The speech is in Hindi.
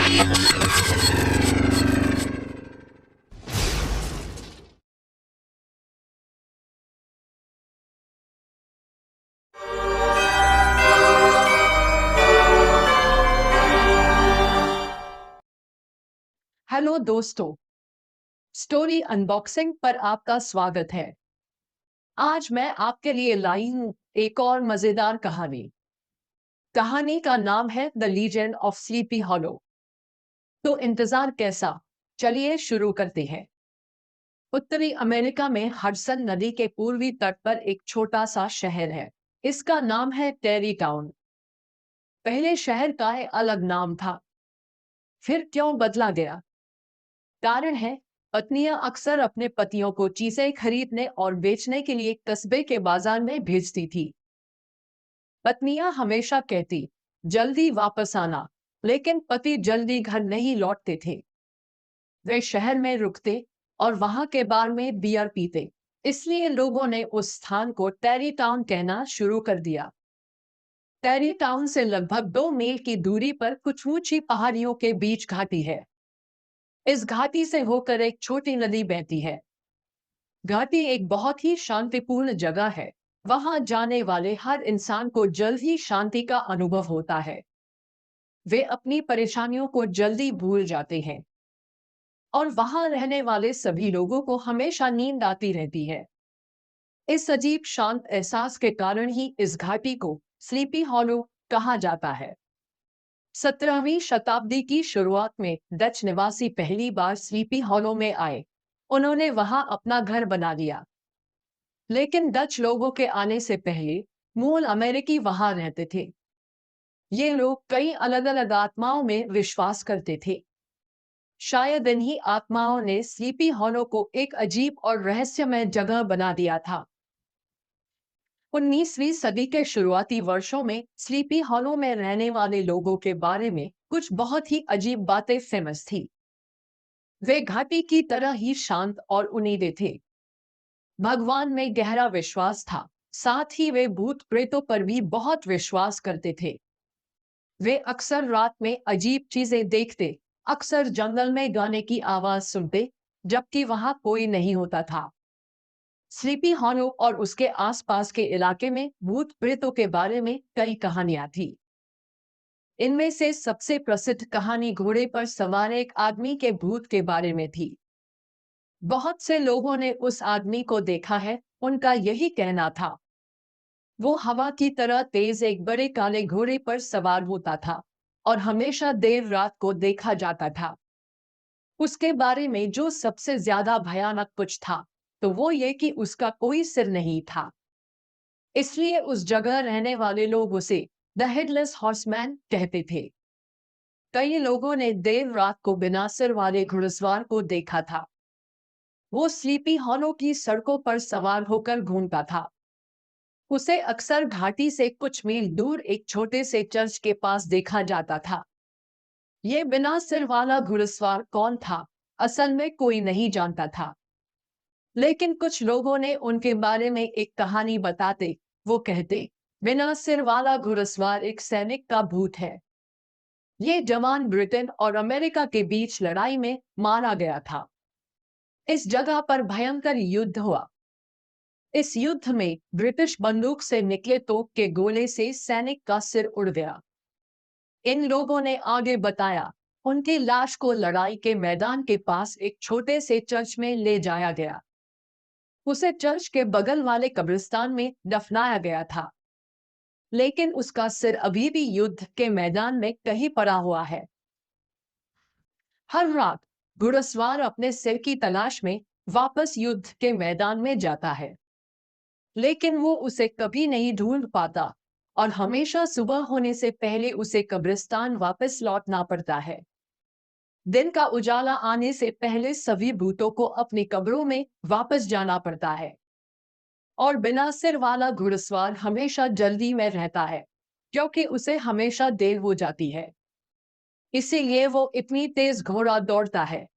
हेलो दोस्तों, स्टोरी अनबॉक्सिंग पर आपका स्वागत है। आज मैं आपके लिए लाई हूँ एक और मजेदार कहानी। कहानी का नाम है the legend of sleepy hollow. तो इंतजार कैसा? चलिए शुरू करते हैं। उत्तरी अमेरिका में हडसन नदी के पूर्वी तट पर एक छोटा सा शहर है। इसका नाम है टेरी टाउन। पहले शहर का एक अलग नाम था, फिर क्यों बदला गया? कारण है, पत्नियां अक्सर अपने पतियों को चीजें खरीदने और बेचने के लिए कस्बे के बाजार में भेजती थी। पत्नियां हमेशा कहती, जल्दी वापस आना, लेकिन पति जल्दी घर नहीं लौटते थे। वे शहर में रुकते और वहां के बार में बियर पीते। इसलिए लोगों ने उस स्थान को टेरी टाउन कहना शुरू कर दिया। टेरी टाउन से लगभग 2 मील की दूरी पर कुछ ऊंची पहाड़ियों के बीच घाटी है। इस घाटी से होकर एक छोटी नदी बहती है। घाटी एक बहुत ही शांतिपूर्ण जगह है। वहां जाने वाले हर इंसान को जल्द ही शांति का अनुभव होता है। वे अपनी परेशानियों को जल्दी भूल जाते हैं और वहां रहने वाले सभी लोगों को हमेशा नींद आती रहती है। इस अजीब शांत एहसास के कारण ही इस घाटी को स्लीपी हॉलो कहा जाता है। 17वीं शताब्दी की शुरुआत में डच निवासी पहली बार स्लीपी हॉलो में आए। उन्होंने वहां अपना घर बना लिया। लेकिन डच लोगों के आने से पहले मूल अमेरिकी वहां रहते थे। ये लोग कई अलग-अलग आत्माओं में विश्वास करते थे। शायद इन्हीं आत्माओं ने स्लीपी हॉलो को एक अजीब और रहस्यमय जगह बना दिया था। 19वीं सदी के शुरुआती वर्षों में स्लीपी हॉलो में रहने वाले लोगों के बारे में कुछ बहुत ही अजीब बातें फेमस थी। वे घाटी की तरह ही शांत और उम्मीदें थे। भगवान में गहरा विश्वास था। साथ ही वे भूत प्रेतों पर भी बहुत विश्वास करते थे। वे अक्सर रात में अजीब चीजें देखते, अक्सर जंगल में गाने की आवाज सुनते, जबकि वहां कोई नहीं होता था। स्लीपी हॉलो और उसके आसपास के इलाके में भूत प्रेतों के बारे में कई कहानियां थी। इनमें से सबसे प्रसिद्ध कहानी घोड़े पर सवार एक आदमी के भूत के बारे में थी। बहुत से लोगों ने उस आदमी को देखा है। उनका यही कहना था। वो हवा की तरह तेज एक बड़े काले घोड़े पर सवार होता था और हमेशा देर रात को देखा जाता था। उसके बारे में जो सबसे ज्यादा भयानक कुछ था, तो वो ये कि उसका कोई सिर नहीं था। इसलिए उस जगह रहने वाले लोग उसे द हेडलेस हॉर्समैन कहते थे। कई लोगों ने देर रात को बिना सिर वाले घुड़सवार को देखा था। वो स्लीपी हॉलो की सड़कों पर सवार होकर घूमता था। उसे अक्सर घाटी से कुछ मील दूर एक छोटे से चर्च के पास देखा जाता था। ये बिना सिर वाला घुड़सवार कौन था, असल में कोई नहीं जानता था। लेकिन कुछ लोगों ने उनके बारे में एक कहानी बताते। वो कहते, बिना सिर वाला घुड़सवार एक सैनिक का भूत है। ये जवान ब्रिटेन और अमेरिका के बीच लड़ाई में मारा गया था। इस जगह पर भयंकर युद्ध हुआ। इस युद्ध में ब्रिटिश बंदूक से निकले तोप के गोले से सैनिक का सिर उड़ गया। इन लोगों ने आगे बताया, उनकी लाश को लड़ाई के मैदान के पास एक छोटे से चर्च में ले जाया गया। उसे चर्च के बगल वाले कब्रिस्तान में दफनाया गया था। लेकिन उसका सिर अभी भी युद्ध के मैदान में कहीं पड़ा हुआ है। हर रात घुड़सवार अपने सिर की तलाश में वापस युद्ध के मैदान में जाता है। लेकिन वो उसे कभी नहीं ढूंढ पाता और हमेशा सुबह होने से पहले उसे कब्रिस्तान वापस लौटना पड़ता है। दिन का उजाला आने से पहले सभी भूतों को अपनी कब्रों में वापस जाना पड़ता है। और बिना सिर वाला घुड़सवार हमेशा जल्दी में रहता है, क्योंकि उसे हमेशा देर हो जाती है। इसीलिए वो इतनी तेज घोड़ा दौड़ता है।